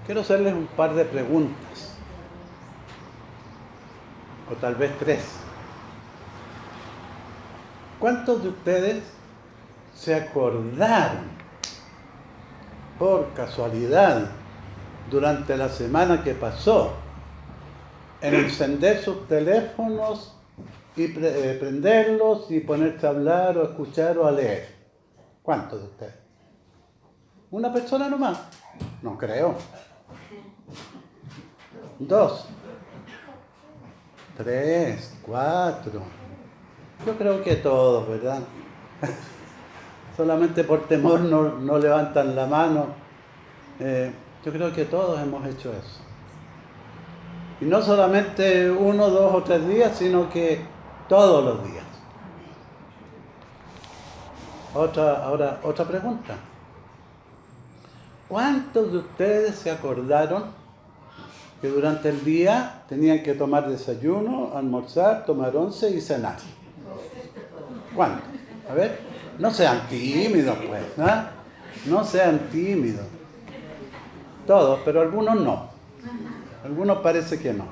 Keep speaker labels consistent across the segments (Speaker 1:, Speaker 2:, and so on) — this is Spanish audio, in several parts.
Speaker 1: quiero hacerles un par de preguntas, o tal vez 3. ¿Cuántos de ustedes se acordaron por casualidad durante la semana que pasó en encender sus teléfonos y prenderlos y ponerse a hablar o a escuchar o a leer? ¿Cuántos de ustedes? ¿Una persona nomás? No creo. 2, 3, 4. Yo creo que todos, ¿verdad? Solamente por temor no levantan la mano. Yo creo que todos hemos hecho eso. Y no solamente 1, 2 o 3 días, sino que todos los días. Otra pregunta. ¿Cuántos de ustedes se acordaron que durante el día tenían que tomar desayuno, almorzar, tomar once y cenar? ¿Cuántos? A ver, no sean tímidos, pues, ¿no? No sean tímidos. Todos, pero algunos no. Algunos parece que no.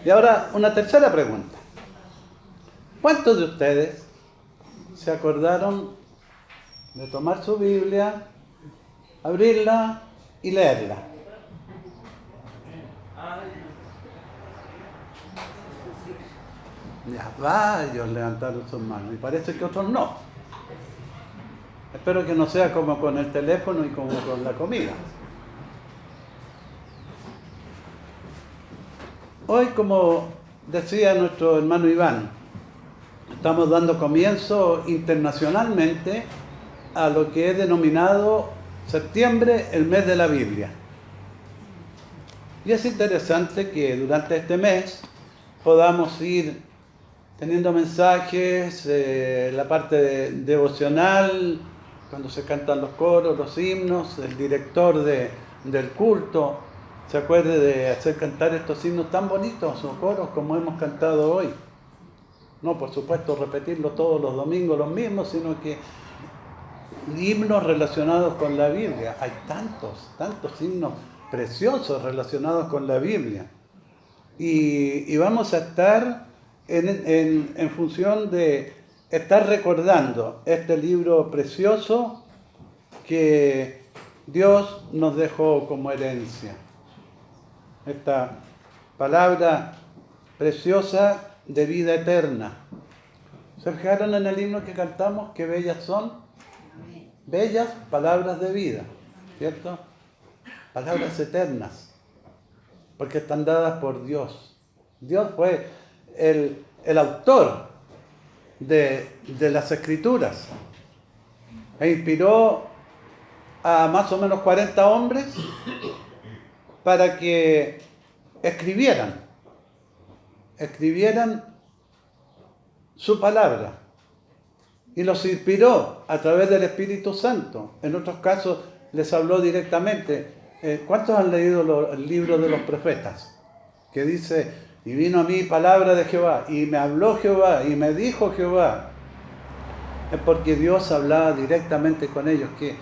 Speaker 1: Y ahora una tercera pregunta. ¿Cuántos de ustedes se acordaron de tomar su Biblia, abrirla y leerla? Ya varios levantaron sus manos y parece que otros no. Espero que no sea como con el teléfono y como con la comida. Hoy, como decía nuestro hermano Iván, estamos dando comienzo internacionalmente a lo que es denominado septiembre, el mes de la Biblia. Y es interesante que durante este mes podamos ir teniendo mensajes, la parte devocional, cuando se cantan los coros, los himnos, el director del culto se acuerde de hacer cantar estos himnos tan bonitos o coros como hemos cantado hoy. No, por supuesto, repetirlo todos los domingos los mismos, sino que himnos relacionados con la Biblia. Hay tantos himnos preciosos relacionados con la Biblia. Y vamos a estar en función de estar recordando este libro precioso que Dios nos dejó como herencia. Esta palabra preciosa de vida eterna. ¿Se fijaron en el himno que cantamos? Qué bellas son. Bellas palabras de vida, ¿cierto? Palabras eternas, porque están dadas por Dios. Dios fue el autor de las Escrituras e inspiró a más o menos 40 hombres para que escribieran su palabra, y los inspiró a través del Espíritu Santo. En otros casos les habló directamente. ¿Cuántos han leído el libro de los profetas? Que dice, y vino a mí palabra de Jehová, y me habló Jehová, y me dijo Jehová. Es porque Dios hablaba directamente con ellos. Qué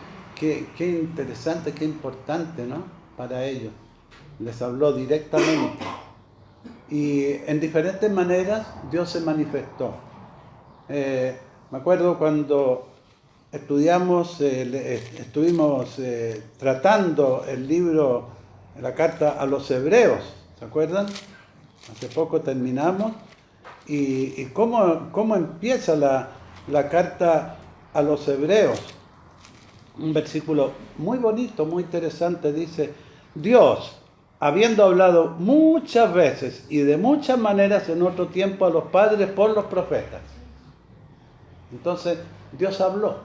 Speaker 1: interesante, qué importante, ¿no? Para ellos. Les habló directamente. Y en diferentes maneras Dios se manifestó. Me acuerdo cuando estuvimos tratando el libro, la carta a los hebreos, ¿se acuerdan? Hace poco terminamos. Y cómo empieza la carta a los hebreos. Un versículo muy bonito, muy interesante, dice: Dios, habiendo hablado muchas veces y de muchas maneras en otro tiempo a los padres por los profetas. Entonces, Dios habló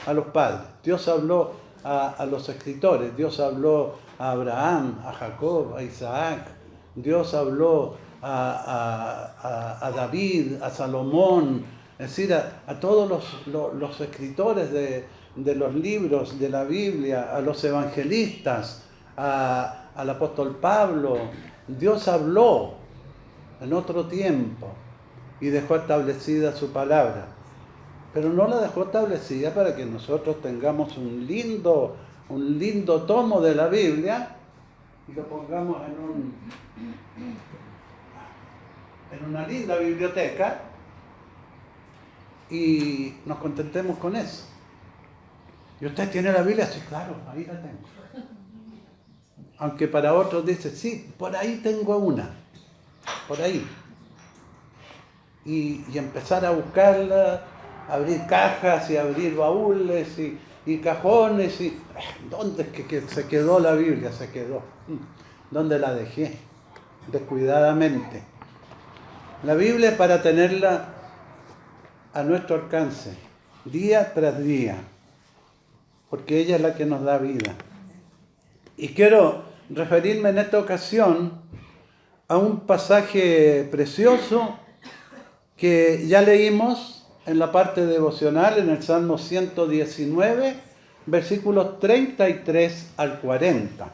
Speaker 1: a los padres, Dios habló a los escritores, Dios habló a Abraham, a Jacob, a Isaac, Dios habló a David, a Salomón, es decir, a todos los escritores de los libros de la Biblia, a los evangelistas, al apóstol Pablo. Dios habló en otro tiempo y dejó establecida su palabra. pero no la dejó establecida para que nosotros tengamos un lindo tomo de la Biblia y lo pongamos en una linda biblioteca y nos contentemos con eso. ¿Y usted tiene la Biblia? Sí, claro, ahí la tengo. Aunque para otros dice, sí, por ahí tengo una, por ahí. Y empezar a buscarla, abrir cajas y abrir baúles y cajones y... ¿Dónde es que se quedó la Biblia? Se quedó. ¿Dónde la dejé? Descuidadamente. La Biblia es para tenerla a nuestro alcance, día tras día, porque ella es la que nos da vida. Y quiero referirme en esta ocasión a un pasaje precioso que ya leímos en la parte devocional, en el Salmo 119, versículos 33 al 40.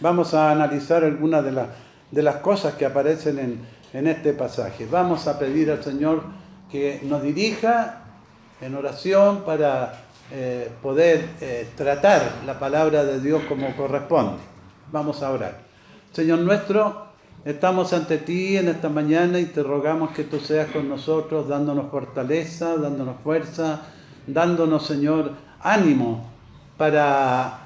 Speaker 1: Vamos a analizar algunas de las cosas que aparecen en este pasaje. Vamos a pedir al Señor que nos dirija en oración para poder tratar la palabra de Dios como corresponde. Vamos a orar. Señor nuestro, estamos ante ti en esta mañana y te rogamos que tú seas con nosotros, dándonos fortaleza, dándonos fuerza, dándonos, Señor, ánimo para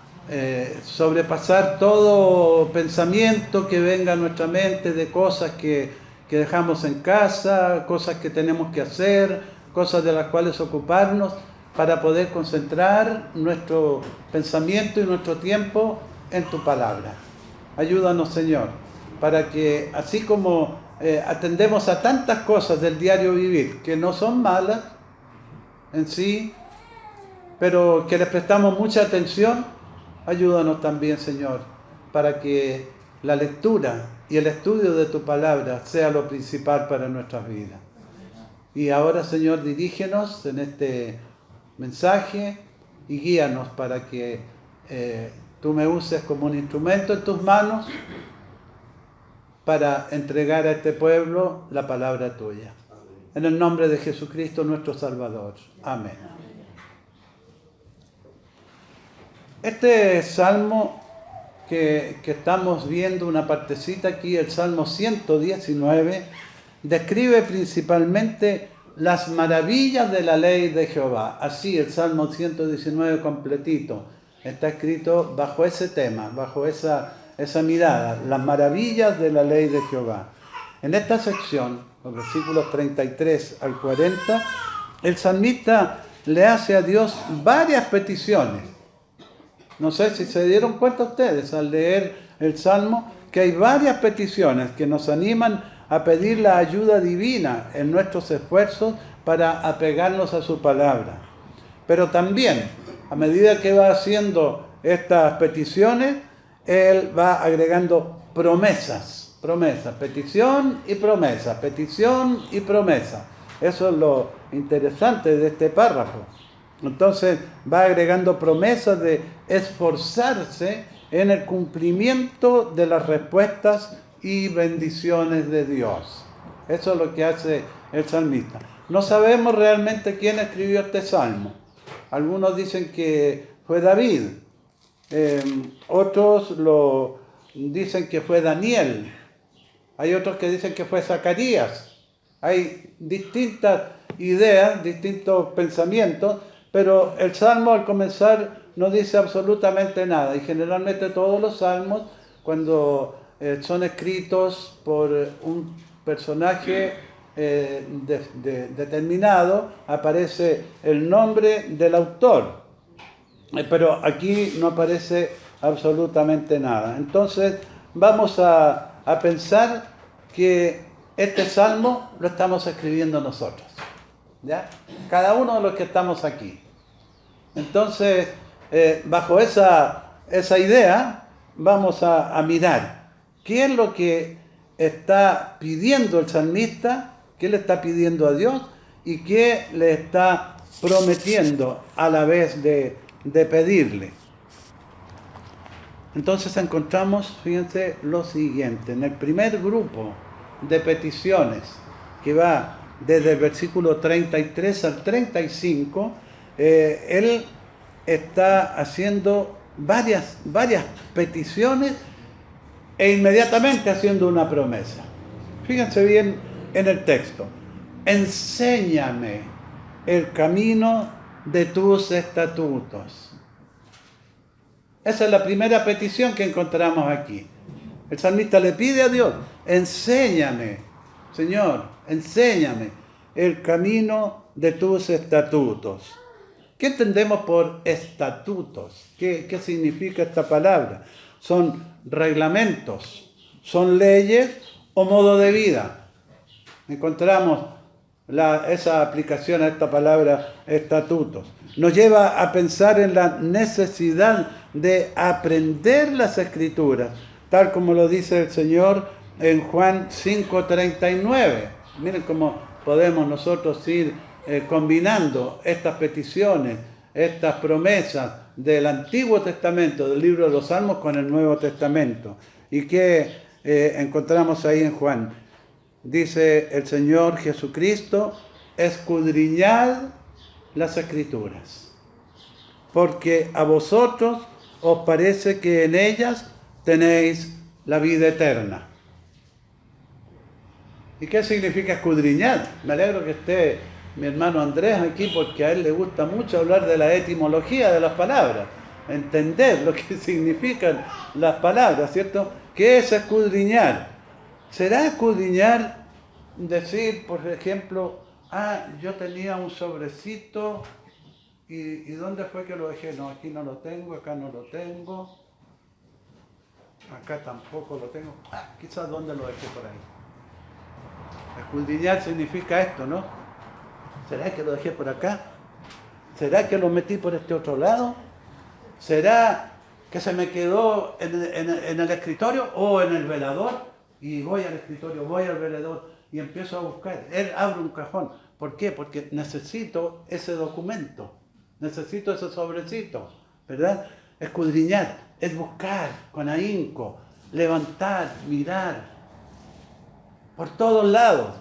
Speaker 1: sobrepasar todo pensamiento que venga a nuestra mente de cosas que dejamos en casa, cosas que tenemos que hacer, cosas de las cuales ocuparnos, para poder concentrar nuestro pensamiento y nuestro tiempo en tu palabra. Ayúdanos, Señor, para que así como atendemos a tantas cosas del diario vivir, que no son malas en sí, pero que les prestamos mucha atención, ayúdanos también, Señor, para que la lectura y el estudio de tu palabra sea lo principal para nuestras vidas. Y ahora, Señor, dirígenos en este mensaje y guíanos para que tú me uses como un instrumento en tus manos para entregar a este pueblo la palabra tuya. En el nombre de Jesucristo, nuestro Salvador. Amén. Este salmo que estamos viendo, una partecita aquí, el Salmo 119, describe principalmente las maravillas de la ley de Jehová. Así, el Salmo 119 completito está escrito bajo ese tema, bajo esa mirada, las maravillas de la ley de Jehová. En esta sección, los versículos 33 al 40, el salmista le hace a Dios varias peticiones. No sé si se dieron cuenta ustedes al leer el Salmo, que hay varias peticiones que nos animan a pedir la ayuda divina en nuestros esfuerzos para apegarnos a su palabra. Pero también, a medida que va haciendo estas peticiones, él va agregando promesas, petición y promesa. Eso es lo interesante de este párrafo. Entonces va agregando promesas de esforzarse en el cumplimiento de las respuestas y bendiciones de Dios. Eso es lo que hace el salmista. No sabemos realmente quién escribió este salmo. Algunos dicen que fue David, otros lo dicen que fue Daniel, hay otros que dicen que fue Zacarías. Hay distintas ideas, distintos pensamientos, pero el salmo al comenzar no dice absolutamente nada. Y generalmente todos los salmos, cuando son escritos por un personaje determinado, aparece el nombre del autor. Pero aquí no aparece absolutamente nada. Entonces vamos a pensar que este salmo lo estamos escribiendo nosotros, ¿ya? Cada uno de los que estamos aquí. Entonces, bajo esa idea, vamos a mirar qué es lo que está pidiendo el salmista, qué le está pidiendo a Dios y qué le está prometiendo a la vez de pedirle. Entonces encontramos, fíjense, lo siguiente. En el primer grupo de peticiones que va desde el versículo 33 al 35, él está haciendo varias peticiones e inmediatamente haciendo una promesa. Fíjense bien en el texto. Enséñame el camino de tus estatutos. Esa es la primera petición que encontramos aquí. El salmista le pide a Dios, enséñame, Señor, enséñame el camino de tus estatutos. ¿Qué entendemos por estatutos? ¿Qué significa esta palabra? Son reglamentos, son leyes o modo de vida. Encontramos esa aplicación a esta palabra estatutos. Nos lleva a pensar en la necesidad de aprender las Escrituras, tal como lo dice el Señor en Juan 5:39. Miren cómo podemos nosotros ir combinando estas peticiones, estas promesas del Antiguo Testamento, del libro de los Salmos, con el Nuevo Testamento. ¿Y qué encontramos ahí en Juan? Dice el Señor Jesucristo, escudriñad las Escrituras, porque a vosotros os parece que en ellas tenéis la vida eterna. ¿Y qué significa escudriñar? Me alegro que esté mi hermano Andrés aquí, porque a él le gusta mucho hablar de la etimología de las palabras, entender lo que significan las palabras, ¿cierto? ¿Qué es escudriñar? ¿Será escudriñar decir, por ejemplo, yo tenía un sobrecito y ¿dónde fue que lo dejé? No, aquí no lo tengo, acá no lo tengo, acá tampoco lo tengo, quizás ¿dónde lo dejé por ahí? Escudriñar significa esto, ¿no? ¿Será que lo dejé por acá? ¿Será que lo metí por este otro lado? ¿Será que se me quedó en el escritorio o en el velador? Y voy al escritorio, voy al velador y empiezo a buscar. Él abre un cajón. ¿Por qué? Porque necesito ese documento, necesito ese sobrecito, ¿verdad? Escudriñar es buscar con ahínco, levantar, mirar, por todos lados.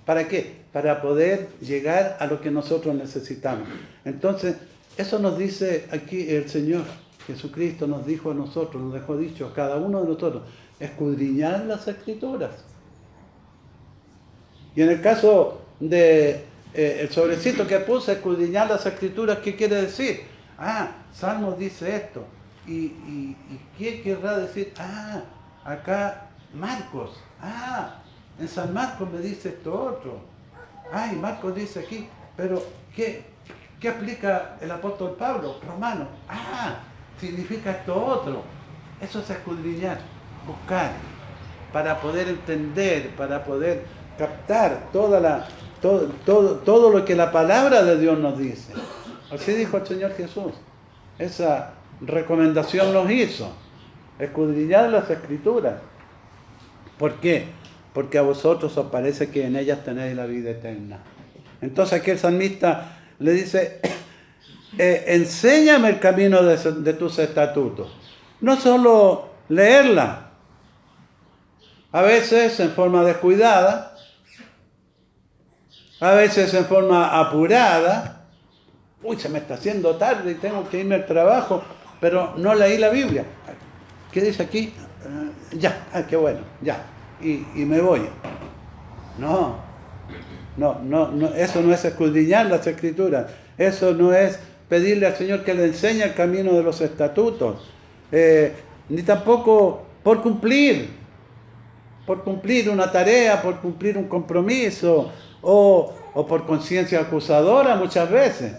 Speaker 1: ¿Para qué? Para poder llegar a lo que nosotros necesitamos. Entonces, eso nos dice aquí el Señor Jesucristo, nos dijo a nosotros, nos dejó dicho a cada uno de nosotros, escudriñar las Escrituras. Y en el caso de el sobrecito que puse, escudriñar las Escrituras, ¿qué quiere decir? Salmos dice esto. ¿Y qué querrá decir? Acá Marcos. En San Marcos me dice esto otro. Y Marcos dice aquí. Pero, ¿qué explica el apóstol Pablo? Romano. Significa esto otro. Eso es escudriñar, buscar, para poder entender, para poder captar todo lo que la palabra de Dios nos dice. Así dijo el Señor Jesús. Esa recomendación nos hizo. Escudriñar las Escrituras. ¿Por qué? Porque a vosotros os parece que en ellas tenéis la vida eterna. Entonces aquí el salmista le dice, enséñame el camino de tus estatutos. No solo leerla, a veces en forma descuidada, a veces en forma apurada. Se me está haciendo tarde y tengo que irme al trabajo, pero no leí la Biblia. ¿Qué dice aquí? Qué bueno, ya. Y me voy. No, eso no es escudriñar las Escrituras. Eso no es pedirle al Señor que le enseñe el camino de los estatutos. Ni tampoco por cumplir una tarea, por cumplir un compromiso, o por conciencia acusadora muchas veces.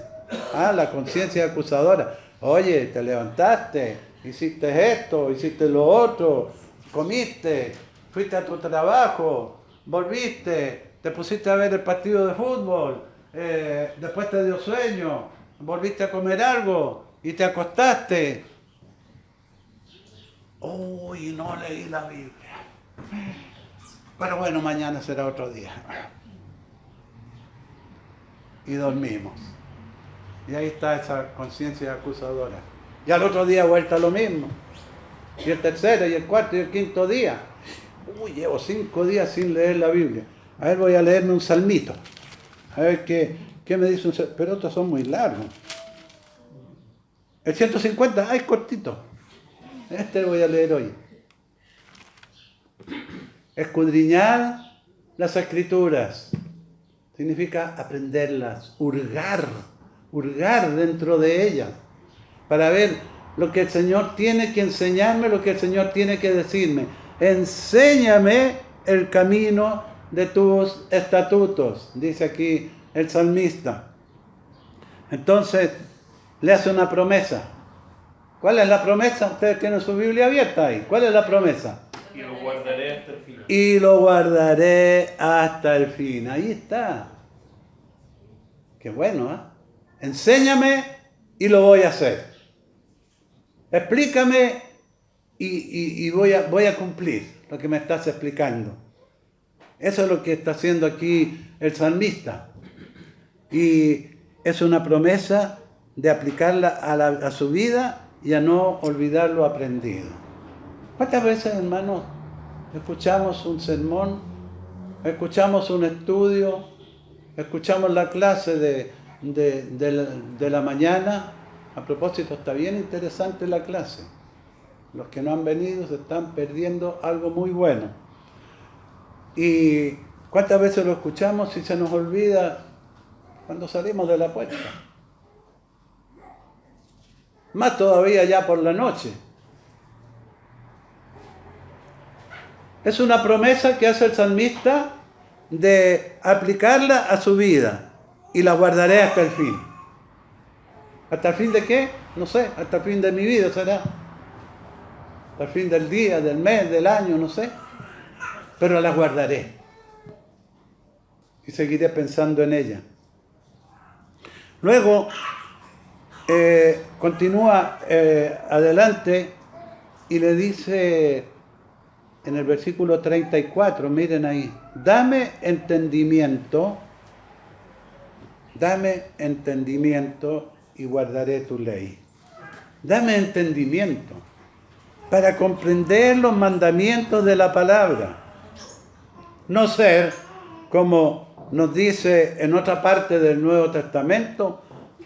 Speaker 1: La conciencia acusadora. Oye, te levantaste, hiciste esto, hiciste lo otro, comiste, fuiste a tu trabajo, volviste, te pusiste a ver el partido de fútbol, después te dio sueño, volviste a comer algo y te acostaste. No leí la Biblia. Pero bueno, mañana será otro día. Y dormimos. Y ahí está esa conciencia acusadora. Y al otro día vuelta lo mismo. Y el tercero, y el cuarto, y el quinto día. Llevo 5 días sin leer la Biblia. A ver, voy a leerme un salmito. A ver qué me dice pero otros son muy largos. El 150, es cortito. Este lo voy a leer hoy. Escudriñar las Escrituras. Significa aprenderlas, hurgar dentro de ellas, para ver lo que el Señor tiene que enseñarme, lo que el Señor tiene que decirme. Enséñame el camino de tus estatutos, dice aquí el salmista. Entonces, le hace una promesa. ¿Cuál es la promesa? Ustedes tienen su Biblia abierta ahí. ¿Cuál es la promesa?
Speaker 2: Y lo guardaré hasta el fin.
Speaker 1: Y lo guardaré hasta el fin. Ahí está. Qué bueno, ¿eh? Enséñame y lo voy a hacer. Explícame y voy a cumplir lo que me estás explicando. Eso es lo que está haciendo aquí el salmista. Y es una promesa de aplicarla a su vida y a no olvidar lo aprendido. ¿Cuántas veces, hermanos, escuchamos un sermón, escuchamos un estudio, escuchamos la clase de la mañana? A propósito, está bien interesante la clase. Los que no han venido se están perdiendo algo muy bueno. ¿Y cuántas veces lo escuchamos y se nos olvida cuando salimos de la puerta? Más todavía ya por la noche. Es una promesa que hace el salmista de aplicarla a su vida y la guardaré hasta el fin. ¿Hasta el fin de qué? No sé, hasta el fin de mi vida será. Hasta el fin del día, del mes, del año, no sé. Pero la guardaré. Y seguiré pensando en ella. Luego, continúa adelante y le dice en el versículo 34, miren ahí, dame entendimiento y guardaré tu ley. Dame entendimiento para comprender los mandamientos de la palabra. No ser, como nos dice en otra parte del Nuevo Testamento,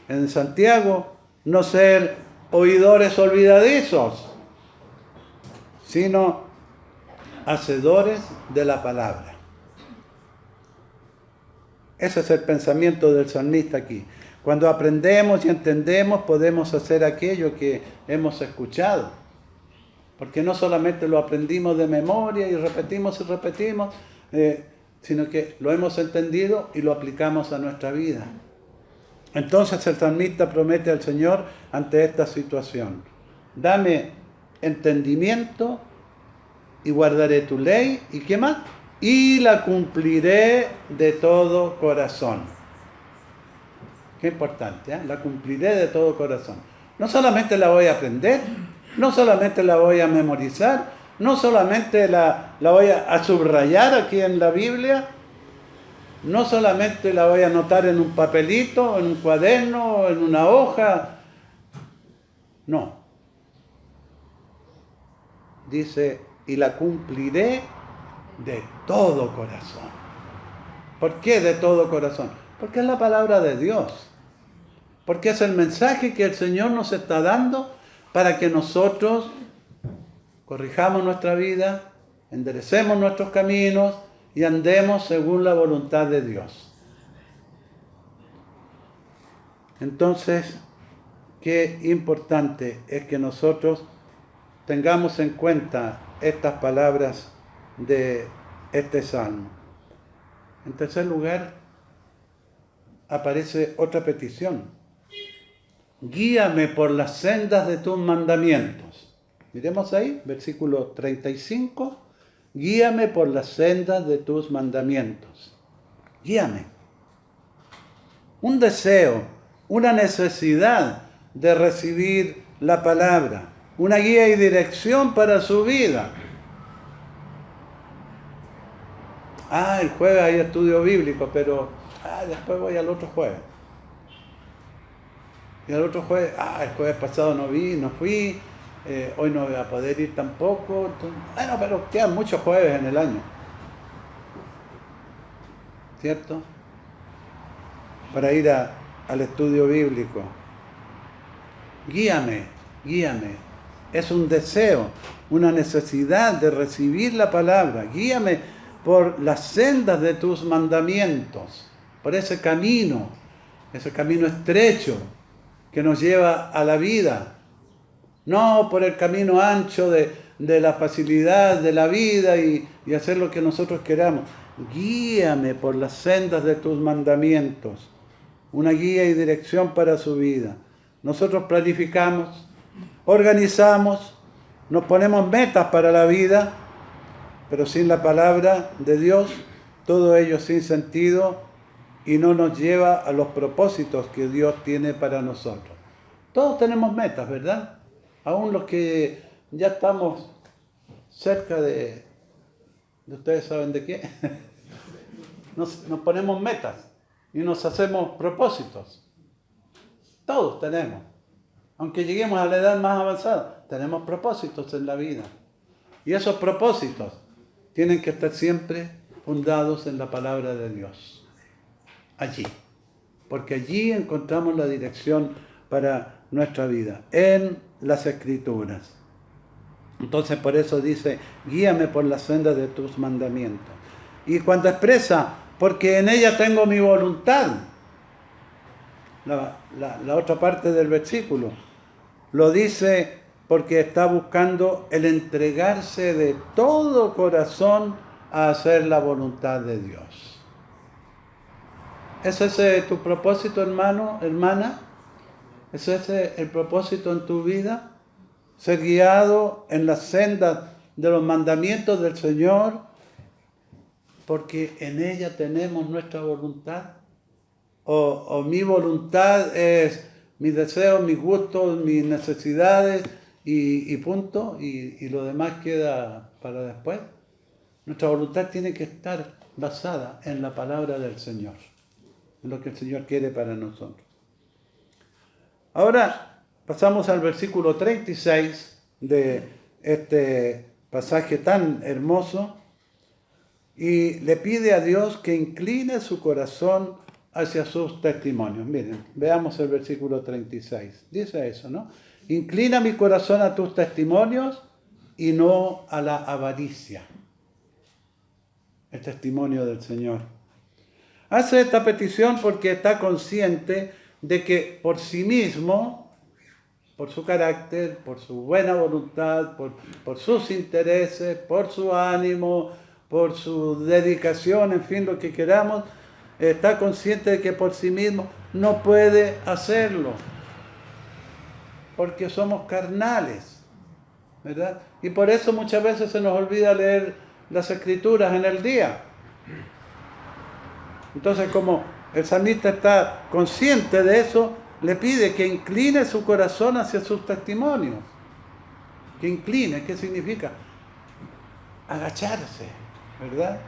Speaker 1: en Santiago, no ser oidores olvidadizos, sino hacedores de la palabra. Ese es el pensamiento del salmista aquí. Cuando aprendemos y entendemos, podemos hacer aquello que hemos escuchado. Porque no solamente lo aprendimos de memoria y repetimos, sino que lo hemos entendido y lo aplicamos a nuestra vida. Entonces el salmista promete al Señor ante esta situación: dame entendimiento y guardaré tu ley, ¿y qué más? Y la cumpliré de todo corazón. Qué importante, ¿eh? La cumpliré de todo corazón. No solamente la voy a aprender, no solamente la voy a memorizar, no solamente la voy a subrayar aquí en la Biblia, no solamente la voy a anotar en un papelito, en un cuaderno, en una hoja. No. Dice, y la cumpliré de todo corazón. ¿Por qué de todo corazón? Porque es la palabra de Dios. Porque es el mensaje que el Señor nos está dando para que nosotros corrijamos nuestra vida, enderecemos nuestros caminos y andemos según la voluntad de Dios. Entonces, qué importante es que nosotros tengamos en cuenta estas palabras de este salmo. En tercer lugar, aparece otra petición. Guíame por las sendas de tus mandamientos. Miremos ahí, versículo 35. Guíame por las sendas de tus mandamientos. Guíame. Un deseo, una necesidad de recibir la palabra, una guía y dirección para su vida. El jueves hay estudio bíblico, pero después voy al otro jueves. Y al otro jueves, el jueves pasado no fui, hoy no voy a poder ir tampoco. Bueno, pero quedan muchos jueves en el año. ¿Cierto? para ir al estudio bíblico. Guíame, guíame. Es un deseo, una necesidad de recibir la palabra. Guíame por las sendas de tus mandamientos, por ese camino estrecho que nos lleva a la vida. No por el camino ancho de la facilidad de la vida y hacer lo que nosotros queramos. Guíame por las sendas de tus mandamientos. Una guía y dirección para su vida. Nosotros planificamos, organizamos, nos ponemos metas para la vida, pero sin la palabra de Dios, todo ello sin sentido y no nos lleva a los propósitos que Dios tiene para nosotros. Todos tenemos metas, ¿verdad? Aún los que ya estamos cerca de ustedes saben de qué, nos ponemos metas y nos hacemos propósitos. Todos tenemos. Aunque lleguemos a la edad más avanzada, tenemos propósitos en la vida. Y esos propósitos tienen que estar siempre fundados en la palabra de Dios. Allí. Porque allí encontramos la dirección para nuestra vida. En las Escrituras. Entonces por eso dice, guíame por la senda de tus mandamientos. Y cuando expresa, porque en ella tengo mi voluntad, la otra parte del versículo, lo dice porque está buscando el entregarse de todo corazón a hacer la voluntad de Dios. ¿Es ese tu propósito, hermano, hermana? ¿Es ese el propósito en tu vida? Ser guiado en las sendas de los mandamientos del Señor, porque en ella tenemos nuestra voluntad. O mi voluntad es mis deseos, mis gustos, mis necesidades y punto, y lo demás queda para después. Nuestra voluntad tiene que estar basada en la palabra del Señor, en lo que el Señor quiere para nosotros. Ahora pasamos al versículo 36 de este pasaje tan hermoso y le pide a Dios que incline su corazón hacia sus testimonios. Miren, veamos el versículo 36. Dice eso, ¿no? Inclina mi corazón a tus testimonios y no a la avaricia. El testimonio del Señor. Hace esta petición porque está consciente de que por sí mismo, por su carácter, por su buena voluntad, por sus intereses, por su ánimo, por su dedicación, en fin, lo que queramos, está consciente de que por sí mismo no puede hacerlo, porque somos carnales, ¿verdad? Y por eso muchas veces se nos olvida leer las Escrituras en el día. Entonces, como el salmista está consciente de eso, le pide que incline su corazón hacia sus testimonios. Que incline, ¿qué significa? Agacharse, ¿verdad?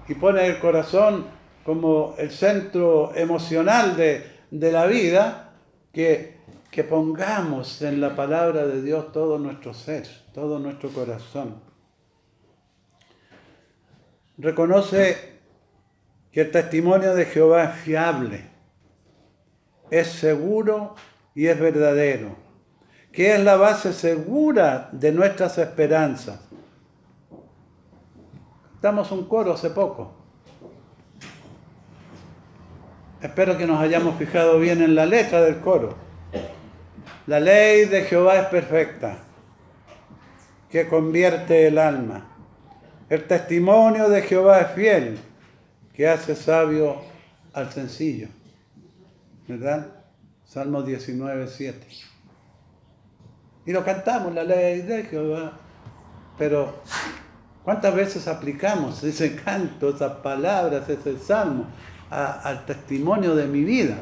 Speaker 1: Y pone el corazón como el centro emocional de la vida, que pongamos en la palabra de Dios todo nuestro ser, todo nuestro corazón. Reconoce que el testimonio de Jehová es fiable, es seguro y es verdadero, que es la base segura de nuestras esperanzas. Cantamos un coro hace poco. Espero que nos hayamos fijado bien en la letra del coro. La ley de Jehová es perfecta, que convierte el alma. El testimonio de Jehová es fiel, que hace sabio al sencillo. ¿Verdad? Salmo 19:7. Y lo cantamos, la ley de Jehová. Pero ¿cuántas veces aplicamos ese canto, esas palabras, ese salmo al testimonio de mi vida?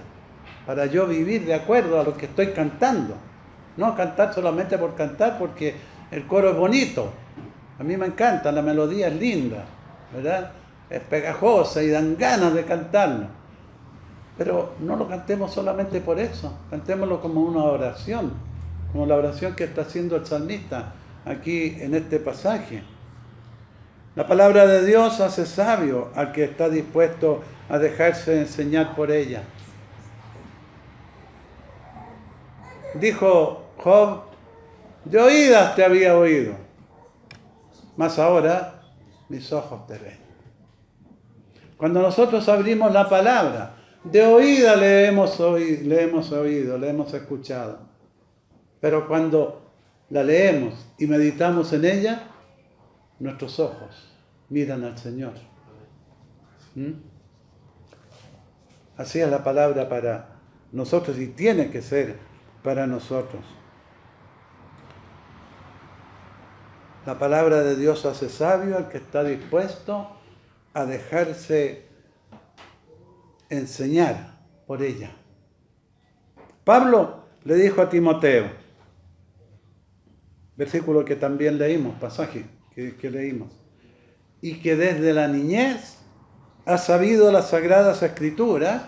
Speaker 1: Para yo vivir de acuerdo a lo que estoy cantando. No cantar solamente por cantar, porque el coro es bonito. A mí me encanta, la melodía es linda, ¿verdad? Es pegajosa y dan ganas de cantarlo. Pero no lo cantemos solamente por eso, cantémoslo como una oración, como la oración que está haciendo el salmista aquí en este pasaje. La palabra de Dios hace sabio al que está dispuesto a dejarse enseñar por ella. Dijo Job, de oídas te había oído, mas ahora mis ojos te ven. Cuando nosotros abrimos la palabra, de oídas le hemos oído, le hemos escuchado. Pero cuando la leemos y meditamos en ella, nuestros ojos miran al Señor. Así es la palabra para nosotros y tiene que ser para nosotros. La palabra de Dios hace sabio al que está dispuesto a dejarse enseñar por ella. Pablo le dijo a Timoteo, versículo que también leímos, pasaje que leímos, y que desde la niñez has sabido las sagradas escrituras,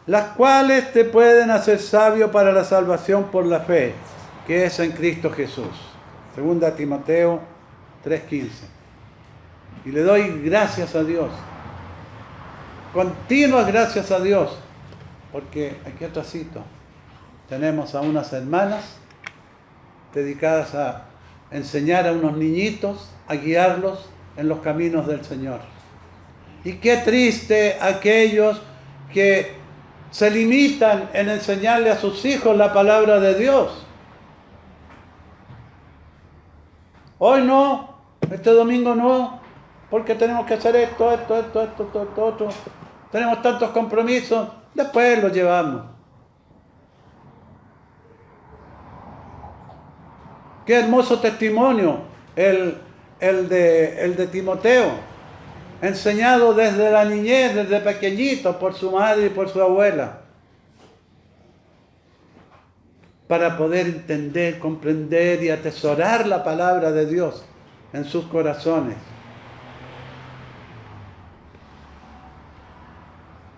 Speaker 1: las cuales te pueden hacer sabio para la salvación por la fe, que es en Cristo Jesús. Segunda Timoteo 3:15. Y le doy gracias a Dios, continuas gracias a Dios, porque aquí atrásito tenemos a unas hermanas dedicadas a enseñar a unos niñitos, a guiarlos en los caminos del Señor. Y qué triste aquellos que se limitan en enseñarle a sus hijos la palabra de Dios. Hoy no, este domingo no, porque tenemos que hacer esto, otro. Tenemos tantos compromisos, después los llevamos. Qué hermoso testimonio el de Timoteo, enseñado desde la niñez, desde pequeñito, por su madre y por su abuela, para poder entender, comprender y atesorar la palabra de Dios en sus corazones.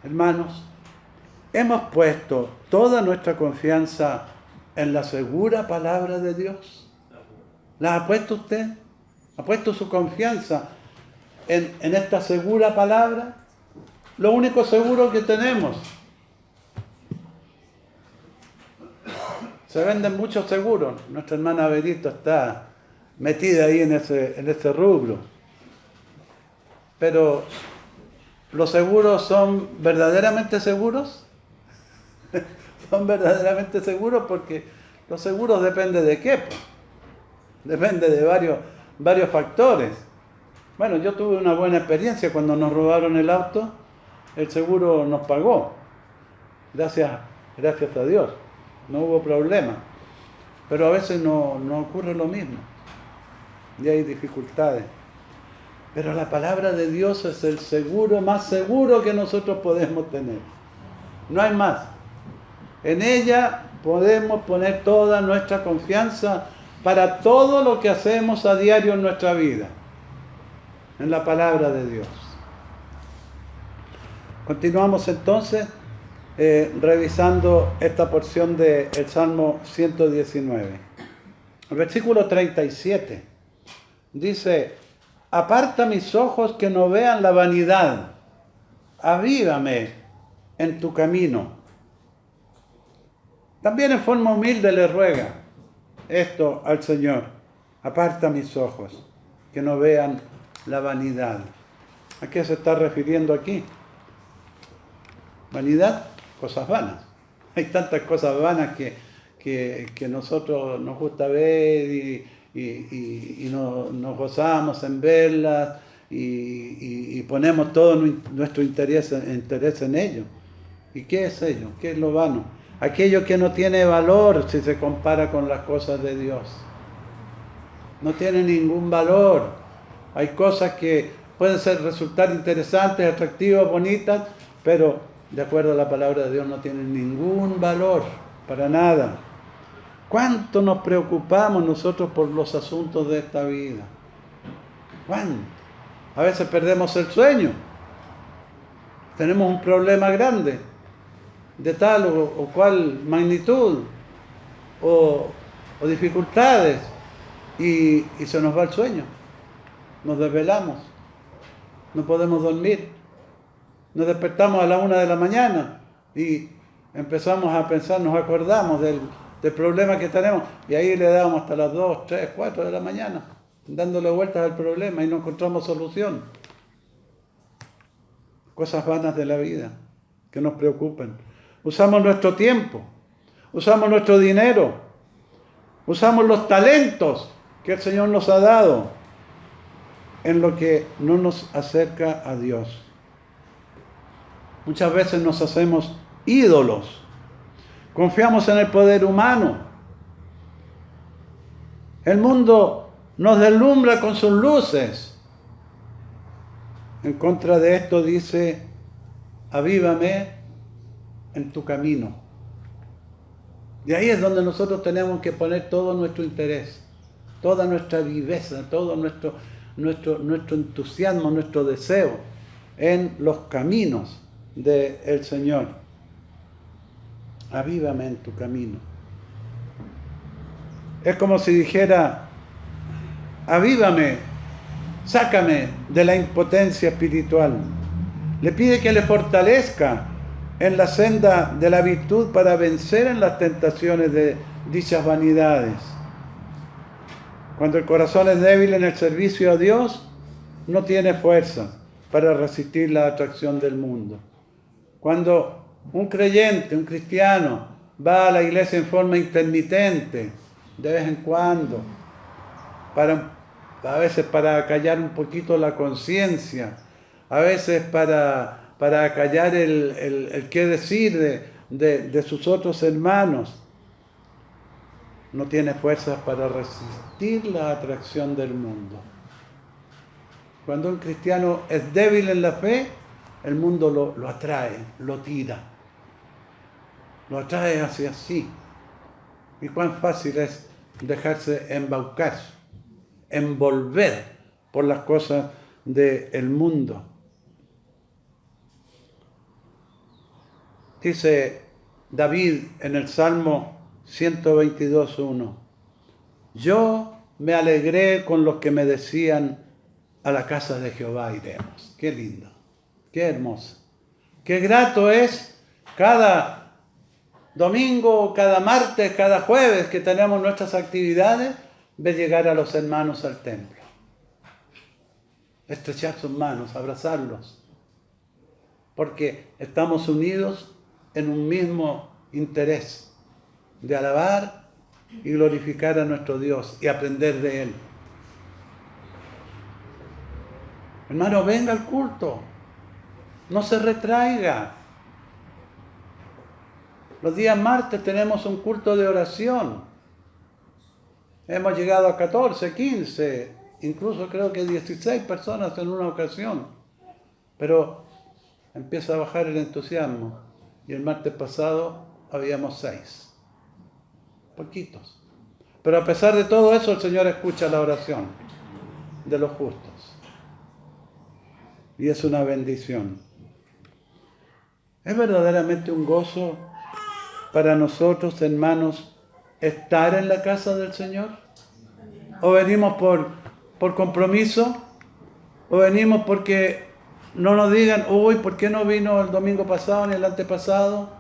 Speaker 1: Hermanos, hemos puesto toda nuestra confianza en la segura palabra de Dios. ¿La ha puesto usted? ¿Ha puesto su confianza en esta segura palabra? Lo único seguro que tenemos. Se venden muchos seguros. Nuestra hermana Berito está metida ahí en ese rubro. Pero, ¿los seguros son verdaderamente seguros? Son verdaderamente seguros porque los seguros dependen de qué, pues. Depende de varios factores. Bueno, yo tuve una buena experiencia cuando nos robaron el auto, el seguro nos pagó. Gracias a Dios, no hubo problema. Pero a veces no ocurre lo mismo y hay dificultades. Pero la palabra de Dios es el seguro más seguro que nosotros podemos tener. No hay más. En ella podemos poner toda nuestra confianza para todo lo que hacemos a diario en nuestra vida, en la palabra de Dios. Continuamos entonces revisando esta porción del Salmo 119. El versículo 37 dice: aparta mis ojos que no vean la vanidad, avívame en tu camino. También en forma humilde le ruega esto al Señor: aparta mis ojos, que no vean la vanidad. ¿A qué se está refiriendo aquí? Vanidad, cosas vanas. Hay tantas cosas vanas que nosotros nos gusta ver y nos gozamos en verlas y ponemos todo nuestro interés en ello. ¿Y qué es ello? ¿Qué es lo vano? Aquello que no tiene valor si se compara con las cosas de Dios. No tiene ningún valor. Hay cosas que pueden resultar interesantes, atractivas, bonitas, pero de acuerdo a la palabra de Dios no tienen ningún valor, para nada. ¿Cuánto nos preocupamos nosotros por los asuntos de esta vida? ¿Cuánto? A veces perdemos el sueño. Tenemos un problema grande, de tal o cual magnitud o dificultades, y se nos va el sueño. nos desvelamos, no podemos dormir, nos despertamos a la 1 de la mañana y empezamos a pensar, nos acordamos del problema que tenemos y ahí le damos hasta las 2, 3, 4 de la mañana, dándole vueltas al problema y no encontramos solución. Cosas vanas de la vida que nos preocupan. Usamos nuestro tiempo, usamos nuestro dinero, usamos los talentos que el Señor nos ha dado en lo que no nos acerca a Dios. Muchas veces nos hacemos ídolos, confiamos en el poder humano. El mundo nos deslumbra con sus luces. En contra de esto dice, avívame en tu camino. Y ahí es donde nosotros tenemos que poner todo nuestro interés, toda nuestra viveza, todo nuestro entusiasmo, nuestro deseo en los caminos del Señor. Avívame en tu camino. Es como si dijera, avívame, sácame de la impotencia espiritual. Le pide que le fortalezca en la senda de la virtud para vencer en las tentaciones de dichas vanidades. Cuando el corazón es débil en el servicio a Dios, no tiene fuerza para resistir la atracción del mundo. Cuando un creyente, un cristiano, va a la iglesia en forma intermitente, de vez en cuando, a veces para acallar un poquito la conciencia, a veces para acallar el qué decir de sus otros hermanos, no tiene fuerzas para resistir la atracción del mundo. Cuando un cristiano es débil en la fe, el mundo lo atrae, lo tira, lo atrae hacia sí. Y cuán fácil es dejarse embaucar, envolver por las cosas del mundo. Dice David en el Salmo 122:1, yo me alegré con los que me decían, a la casa de Jehová iremos. Qué lindo, qué hermoso, qué grato es cada domingo, cada martes, cada jueves que tenemos nuestras actividades, ver llegar a los hermanos al templo, estrechar sus manos, abrazarlos, porque estamos unidos en un mismo interés de alabar y glorificar a nuestro Dios y aprender de Él. Hermano, venga al culto, no se retraiga. Los días martes tenemos un culto de oración. Hemos llegado a 14, 15, incluso creo que 16 personas en una ocasión. Pero empieza a bajar el entusiasmo. Y el martes pasado habíamos 6. Poquitos. Pero a pesar de todo eso, el Señor escucha la oración de los justos. Y es una bendición. Es verdaderamente un gozo para nosotros, hermanos, estar en la casa del Señor. ¿O venimos por compromiso? ¿O venimos porque no nos digan, uy, ¿por qué no vino el domingo pasado ni el antepasado?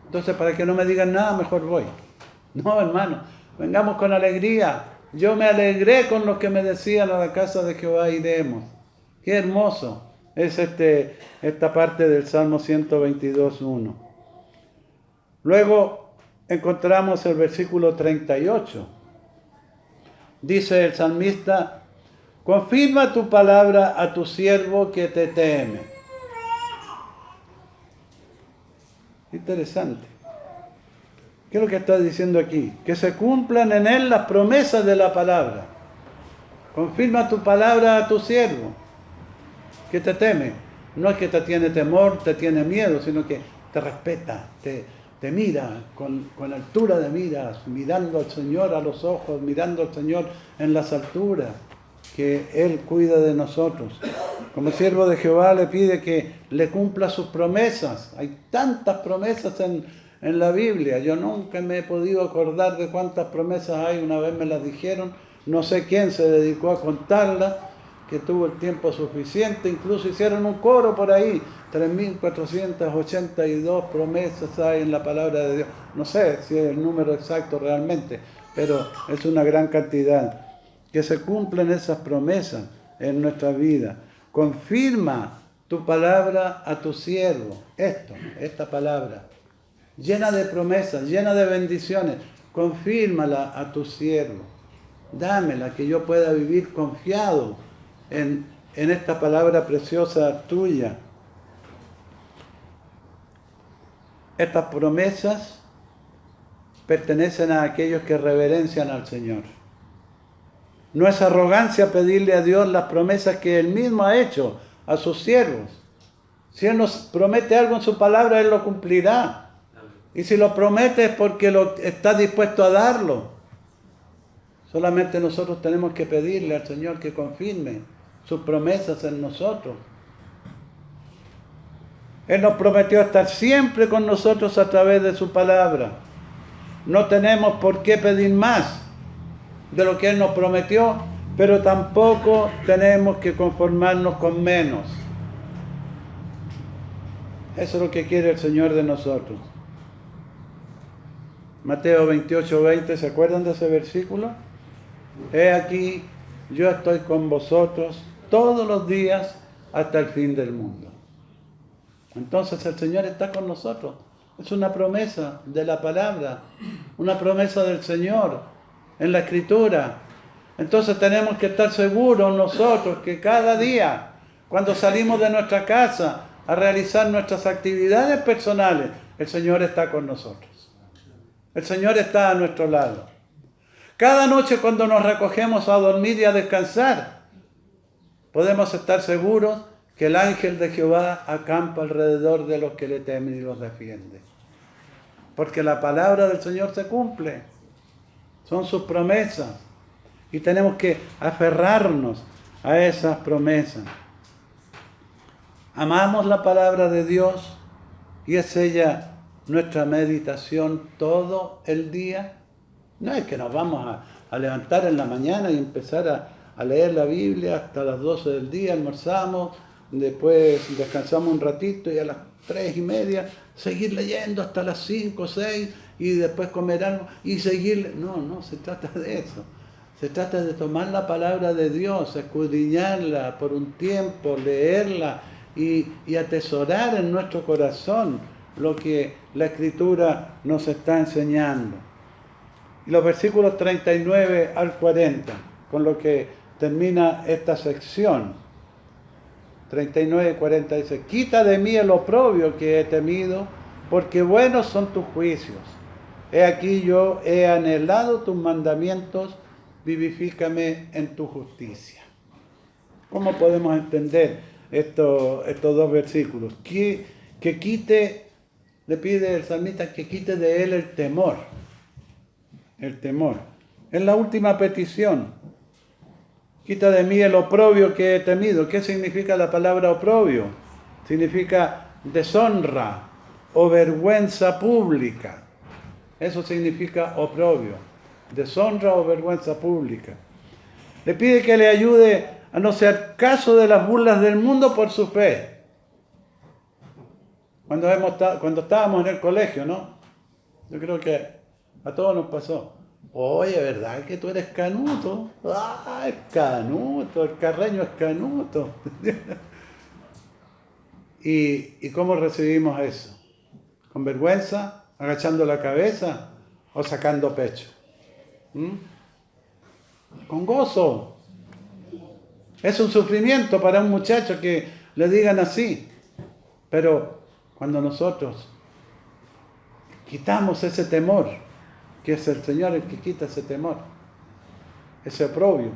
Speaker 1: Entonces, para que no me digan nada, mejor voy. No, hermano, vengamos con alegría. Yo me alegré con los que me decían, a la casa de Jehová iremos. Qué hermoso es esta parte del Salmo 122:1. Luego encontramos el versículo 38. Dice el salmista, confirma tu palabra a tu siervo que te teme. Interesante. ¿Qué es lo que está diciendo aquí? Que se cumplan en él las promesas de la palabra. Confirma tu palabra a tu siervo que te teme. No es que te tiene temor, te tiene miedo, sino que te respeta, te mira con altura de miras, mirando al Señor a los ojos, mirando al Señor en las alturas, que Él cuida de nosotros. Como siervo de Jehová le pide que le cumpla sus promesas. Hay tantas promesas en la Biblia. Yo nunca me he podido acordar de cuántas promesas hay. Una vez me las dijeron, no sé quién se dedicó a contarla, que tuvo el tiempo suficiente, incluso hicieron un coro por ahí, 3.482 promesas hay en la palabra de Dios. No sé si es el número exacto realmente, pero es una gran cantidad. Que se cumplen esas promesas en nuestra vida. Confirma tu palabra a tu siervo, esta palabra, llena de promesas, llena de bendiciones, confírmala a tu siervo. Dámela, que yo pueda vivir confiado en esta palabra preciosa tuya. Estas promesas pertenecen a aquellos que reverencian al Señor. No es arrogancia pedirle a Dios las promesas que Él mismo ha hecho a sus siervos. Si Él nos promete algo en su palabra, Él lo cumplirá. Y si lo promete es porque está dispuesto a darlo. Solamente nosotros tenemos que pedirle al Señor que confirme sus promesas en nosotros. Él nos prometió estar siempre con nosotros a través de su palabra. No tenemos por qué pedir más de lo que Él nos prometió, pero tampoco tenemos que conformarnos con menos. Eso es lo que quiere el Señor de nosotros. Mateo 28:20, ¿se acuerdan de ese versículo? He aquí, yo estoy con vosotros todos los días hasta el fin del mundo. Entonces el Señor está con nosotros. Es una promesa de la palabra, una promesa del Señor en la Escritura. Entonces tenemos que estar seguros nosotros que cada día, cuando salimos de nuestra casa a realizar nuestras actividades personales, el Señor está con nosotros. El Señor está a nuestro lado. Cada noche cuando nos recogemos a dormir y a descansar, podemos estar seguros que el ángel de Jehová acampa alrededor de los que le temen y los defiende. Porque la palabra del Señor se cumple. Son sus promesas. Y tenemos que aferrarnos a esas promesas. Amamos la palabra de Dios y es ella nuestra meditación todo el día. No es que nos vamos a levantar en la mañana y empezar a leer la Biblia hasta las 12 del día, almorzamos, después descansamos un ratito y a las 3:30 seguir leyendo hasta las 5 o 6 y después comer algo y seguir. No se trata de eso. Se trata de tomar la palabra de Dios, escudriñarla por un tiempo, leerla y atesorar en nuestro corazón lo que la Escritura nos está enseñando. Y los versículos 39 al 40, con lo que termina esta sección. 39 y 40 dice: quita de mí el oprobio que he temido, porque buenos son tus juicios. He aquí yo he anhelado tus mandamientos, vivifícame en tu justicia. ¿Cómo podemos entender estos dos versículos? Que quite, le pide el salmista que quite de él el temor. El temor. Es la última petición. Quita de mí el oprobio que he temido. ¿Qué significa la palabra oprobio? Significa deshonra o vergüenza pública. Eso significa oprobio. Deshonra o vergüenza pública. Le pide que le ayude a no hacer caso de las burlas del mundo por su fe. Cuando estábamos en el colegio, ¿no? Yo creo que a todos nos pasó. Oye, ¿verdad que tú eres canuto? ¡Ah, es canuto! El carreño es canuto. ¿Y cómo recibimos eso? ¿Con vergüenza? ¿Agachando la cabeza? ¿O sacando pecho? Con gozo. Es un sufrimiento para un muchacho que le digan así. Pero cuando nosotros quitamos ese temor, que es el Señor el que quita ese temor, ese oprobio,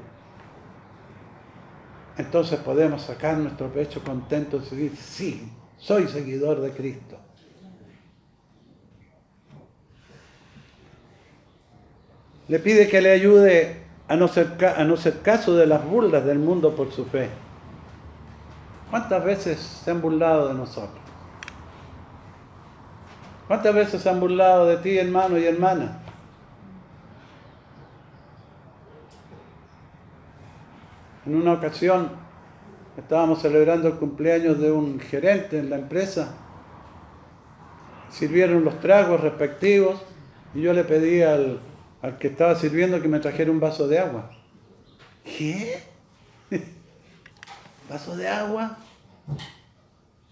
Speaker 1: entonces podemos sacar nuestro pecho contentos y decir: sí, soy seguidor de Cristo. Le pide que le ayude a no ser caso de las burlas del mundo por su fe. ¿Cuántas veces se han burlado de nosotros? ¿Cuántas veces se han burlado de ti, hermano y hermana? En una ocasión estábamos celebrando el cumpleaños de un gerente en la empresa. Sirvieron los tragos respectivos y yo le pedí al que estaba sirviendo que me trajera un vaso de agua. ¿Qué? ¿Vaso de agua?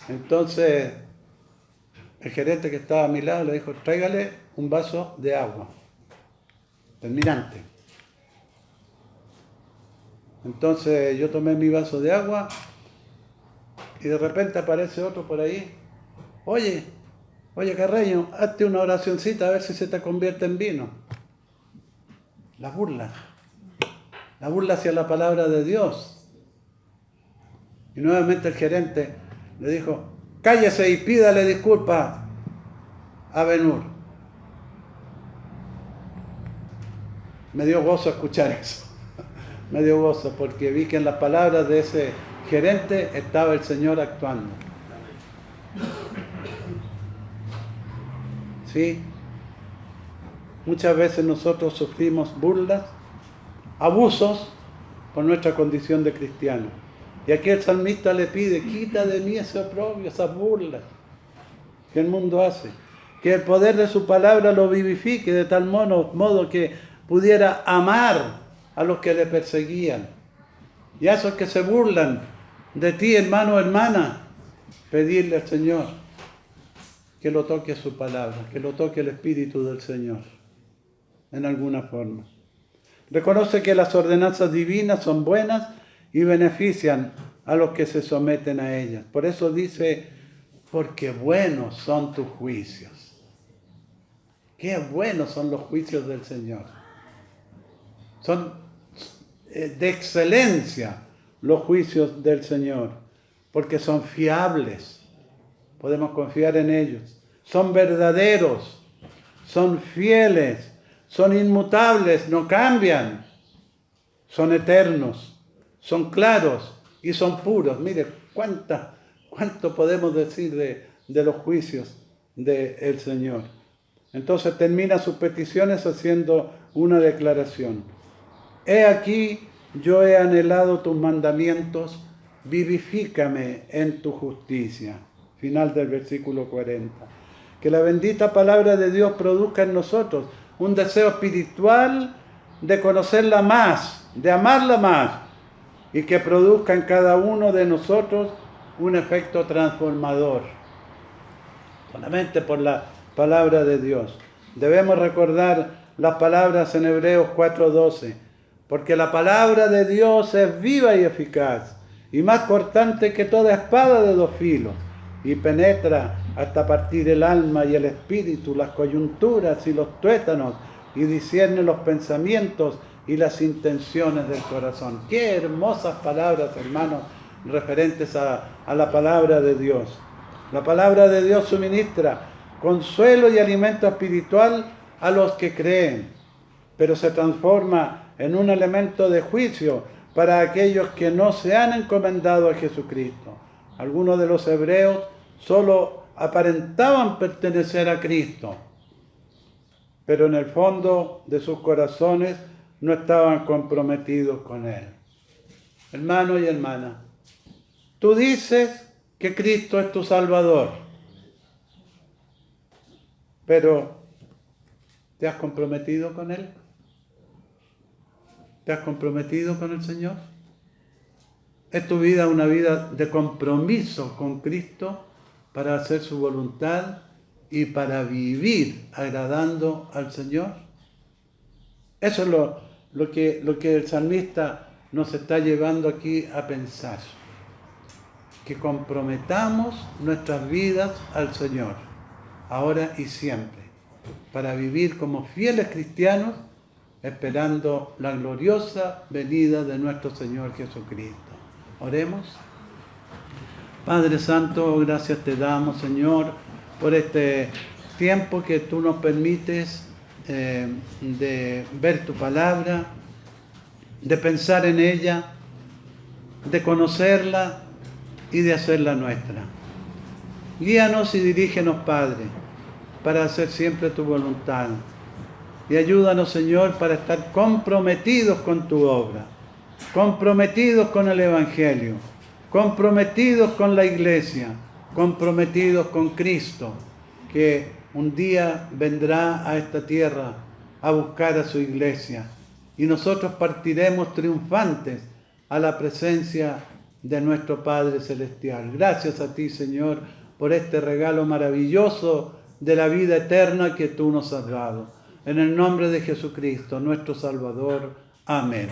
Speaker 1: Entonces el gerente que estaba a mi lado le dijo, tráigale un vaso de agua. Terminante. Entonces yo tomé mi vaso de agua y de repente aparece otro por ahí. Oye Carreño, hazte una oracioncita a ver si se te convierte en vino. La burla hacia la palabra de Dios. Y nuevamente el gerente le dijo, cállese y pídale disculpas a Ben-Hur. Me dio gozo escuchar eso. Me dio gozo porque vi que en las palabras de ese gerente estaba el Señor actuando. ¿Sí? Muchas veces nosotros sufrimos burlas, abusos por nuestra condición de cristiano. Y aquí el salmista le pide, quita de mí ese oprobio, esas burlas que el mundo hace. Que el poder de su palabra lo vivifique de tal modo que pudiera amar a los que le perseguían. Y a esos que se burlan de ti, hermano o hermana, pedirle al Señor que lo toque su palabra, que lo toque el Espíritu del Señor, en alguna forma. Reconoce que las ordenanzas divinas son buenas y benefician a los que se someten a ellas. Por eso dice, porque buenos son tus juicios. Qué buenos son los juicios del Señor. Son de excelencia los juicios del Señor, porque son fiables. Podemos confiar en ellos. Son verdaderos, son fieles, son inmutables, no cambian. Son eternos, son claros y son puros. Mire, cuánto podemos decir de los juicios del Señor. Entonces termina sus peticiones haciendo una declaración. He aquí, yo he anhelado tus mandamientos, vivifícame en tu justicia. Final del versículo 40. Que la bendita palabra de Dios produzca en nosotros un deseo espiritual de conocerla más, de amarla más, y que produzca en cada uno de nosotros un efecto transformador. Solamente por la palabra de Dios. Debemos recordar las palabras en Hebreos 4:12, porque la palabra de Dios es viva y eficaz, y más cortante que toda espada de dos filos, y penetra hasta partir el alma y el espíritu, las coyunturas y los tuétanos, y discierne los pensamientos y las intenciones del corazón. Qué hermosas palabras, hermanos, referentes a la palabra de Dios. La palabra de Dios suministra consuelo y alimento espiritual a los que creen, pero se transforma en un elemento de juicio para aquellos que no se han encomendado a Jesucristo. Algunos de los hebreos solo aparentaban pertenecer a Cristo, pero en el fondo de sus corazones no estaban comprometidos con Él. Hermano y hermana, tú dices que Cristo es tu Salvador, pero ¿te has comprometido con Él? ¿Te has comprometido con el Señor? ¿Es tu vida una vida de compromiso con Cristo para hacer su voluntad y para vivir agradando al Señor? Eso es lo que el salmista nos está llevando aquí a pensar. Que comprometamos nuestras vidas al Señor, ahora y siempre, para vivir como fieles cristianos, esperando la gloriosa venida de nuestro Señor Jesucristo. Oremos. Padre Santo, gracias te damos, Señor, por este tiempo que tú nos permites de ver tu palabra, de pensar en ella, de conocerla y de hacerla nuestra. Guíanos y dirígenos, Padre, para hacer siempre tu voluntad. Y ayúdanos, Señor, para estar comprometidos con tu obra. comprometidos con el Evangelio, comprometidos con la Iglesia, comprometidos con Cristo, que un día vendrá a esta tierra a buscar a su Iglesia. Y nosotros partiremos triunfantes a la presencia de nuestro Padre Celestial. Gracias a ti, Señor, por este regalo maravilloso de la vida eterna que tú nos has dado. En el nombre de Jesucristo, nuestro Salvador. Amén.